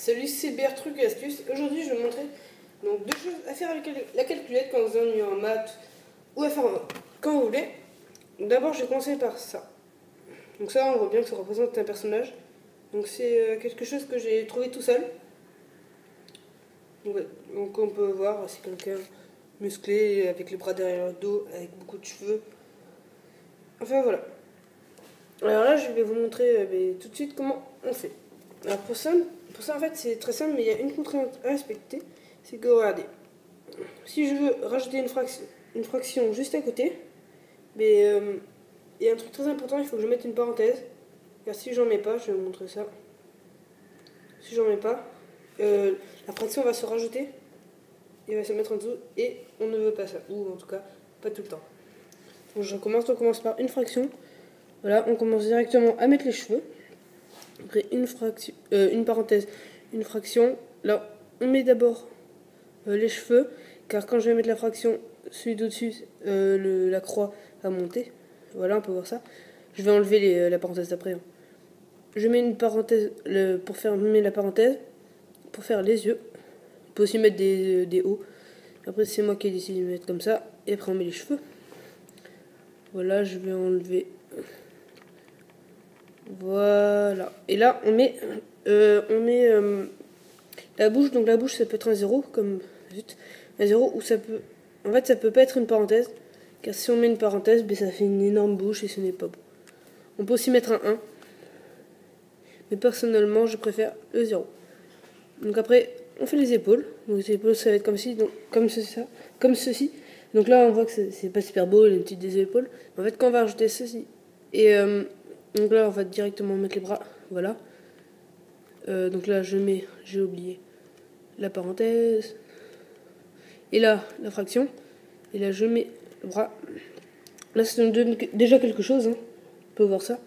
Salut, c'est BR Truc et Astuces. Aujourd'hui, je vais vous montrer donc, 2 choses à faire avec la calculette quand vous ennuyez en maths ou à faire quand vous voulez. D'abord, je vais commencer par ça. Donc ça, on voit bien que ça représente un personnage. Donc c'est quelque chose que j'ai trouvé tout seul. Donc on peut voir, c'est quelqu'un musclé, avec les bras derrière le dos, avec beaucoup de cheveux. Enfin voilà. Alors là, je vais vous montrer tout de suite comment on fait. Alors pour ça en fait, c'est très simple, mais il y a une contrainte à respecter. C'est que regardez, si je veux rajouter une fraction juste à côté, mais il y a un truc très important, il faut que je mette une parenthèse. Car si j'en mets pas, je vais vous montrer ça. Si j'en mets pas, la fraction va se rajouter et va se mettre en dessous, et on ne veut pas ça, ou en tout cas pas tout le temps. Donc on commence par une fraction. Voilà, on commence directement à mettre les cheveux. Après une parenthèse, une fraction. Là, on met d'abord les cheveux, car quand je vais mettre la fraction, celui d'au-dessus, la croix va monter. Voilà, on peut voir ça. Je vais enlever la parenthèse d'après. Hein. Je mets une parenthèse pour fermer la parenthèse, pour faire les yeux. On peut aussi mettre des hauts. Après, c'est moi qui ai décidé de mettre comme ça. Et après, on met les cheveux. Voilà, je vais enlever. Voilà. Et là, on met la bouche. Donc la bouche, ça peut être un 0, comme un 0, ou ça peut. En fait, ça peut pas être une parenthèse. Car si on met une parenthèse, ça fait une énorme bouche et ce n'est pas beau. On peut aussi mettre un 1. Mais personnellement, je préfère le 0. Donc après, on fait les épaules. Donc les épaules, ça va être comme ceci. Donc là, on voit que c'est pas super beau, les petites des épaules. En fait, quand on va rajouter ceci, et donc là, on va directement mettre les bras. Voilà. Donc là, j'ai oublié la parenthèse. Et là, la fraction. Et là, je mets le bras. Là, ça nous donne déjà quelque chose. Hein. On peut voir ça.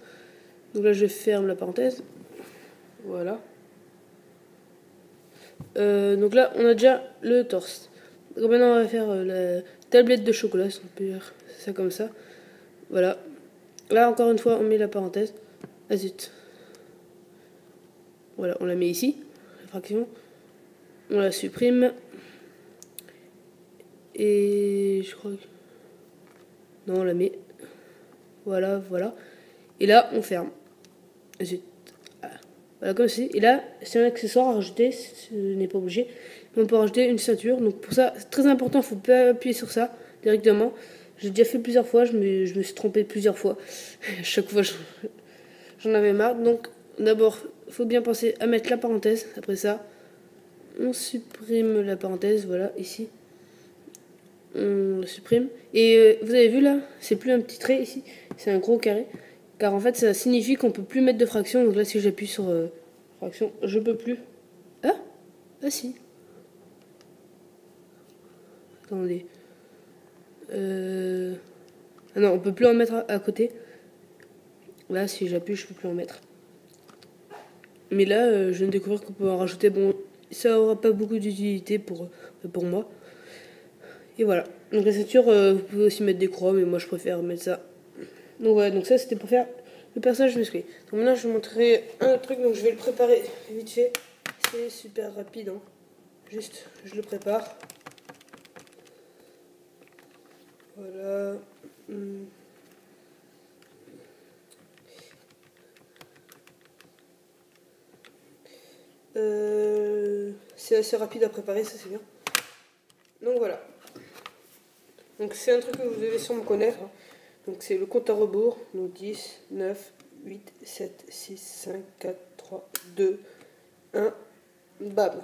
Donc là, je ferme la parenthèse. Voilà. Donc là, on a déjà le torse. Donc maintenant, on va faire la tablette de chocolat. Si on peut dire ça comme ça. Voilà. Là, encore une fois, on met la parenthèse. Ah zut. Voilà, on la met ici. La fraction. On la supprime. Et je crois que... Non, on la met. Voilà, voilà. Et là, on ferme. Zut. Voilà, comme ceci. Et là, c'est un accessoire à rajouter, ce n'est pas obligé. Mais on peut rajouter une ceinture. Donc pour ça, c'est très important, il ne faut pas appuyer sur ça directement. J'ai déjà fait plusieurs fois, je me suis trompé plusieurs fois. À chaque fois, j'en avais marre. Donc d'abord, il faut bien penser à mettre la parenthèse. Après ça, on supprime la parenthèse, voilà, ici. On la supprime. Et vous avez vu là, c'est plus un petit trait ici, c'est un gros carré. Car en fait, ça signifie qu'on peut plus mettre de fraction. Donc là, si j'appuie sur fraction, je peux plus. Ah si. Attendez. Ah non, on peut plus en mettre à côté. Là, si j'appuie, je peux plus en mettre. Mais là, je viens de découvrir qu'on peut en rajouter. Bon, ça aura pas beaucoup d'utilité pour moi. Et voilà. Donc la ceinture, vous pouvez aussi mettre des croix, mais moi je préfère mettre ça. Donc voilà, donc ça c'était pour faire le personnage musclé. Donc maintenant je vais vous montrer un autre truc, donc je vais le préparer vite fait. C'est super rapide, hein. Juste, je le prépare. Voilà. C'est assez rapide à préparer, ça c'est bien. Donc voilà. Donc c'est un truc que vous devez sûrement connaître. Hein. Donc c'est le compte à rebours. Donc 10, 9, 8, 7, 6, 5, 4, 3, 2, 1, bam.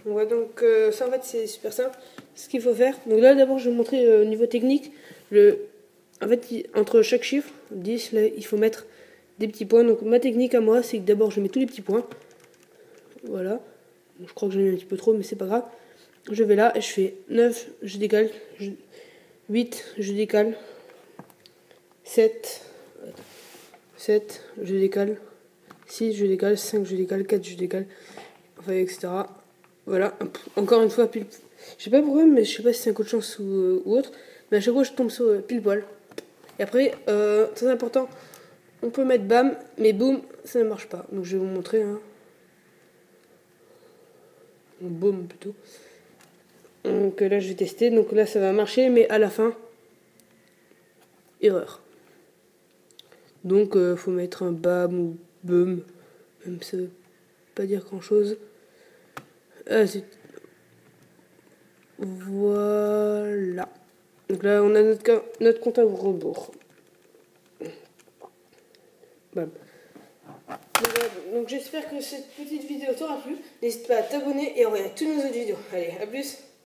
Donc ça en fait c'est super simple. Ce qu'il faut faire. Donc là d'abord je vais vous montrer au niveau technique. En fait entre chaque chiffre, 10, là il faut mettre des petits points. Donc ma technique à moi c'est que d'abord je mets tous les petits points. Voilà. Je crois que j'en ai mis un petit peu trop mais c'est pas grave. Je vais là et je fais 9, je décale. 8, je décale. 7, je décale. 6, je décale. 5, je décale. 4, je décale. Enfin, etc. Voilà. Encore une fois, pile. Je sais pas pourquoi, mais je sais pas si c'est un coup de chance ou autre. Mais à chaque fois, je tombe sur pile poil. Et après, très important, on peut mettre bam, mais boum, ça ne marche pas. Donc, je vais vous montrer. Hein. en baume plutôt. Donc là je vais tester, donc là ça va marcher, mais à la fin, erreur. Donc faut mettre un bam ou bum, même ça veut pas dire grand chose. Voilà. Donc là on a notre compte à rebours. Bam. Donc j'espère que cette petite vidéo t'aura plu. N'hésite pas à t'abonner et à regarder toutes nos autres vidéos. Allez, à plus.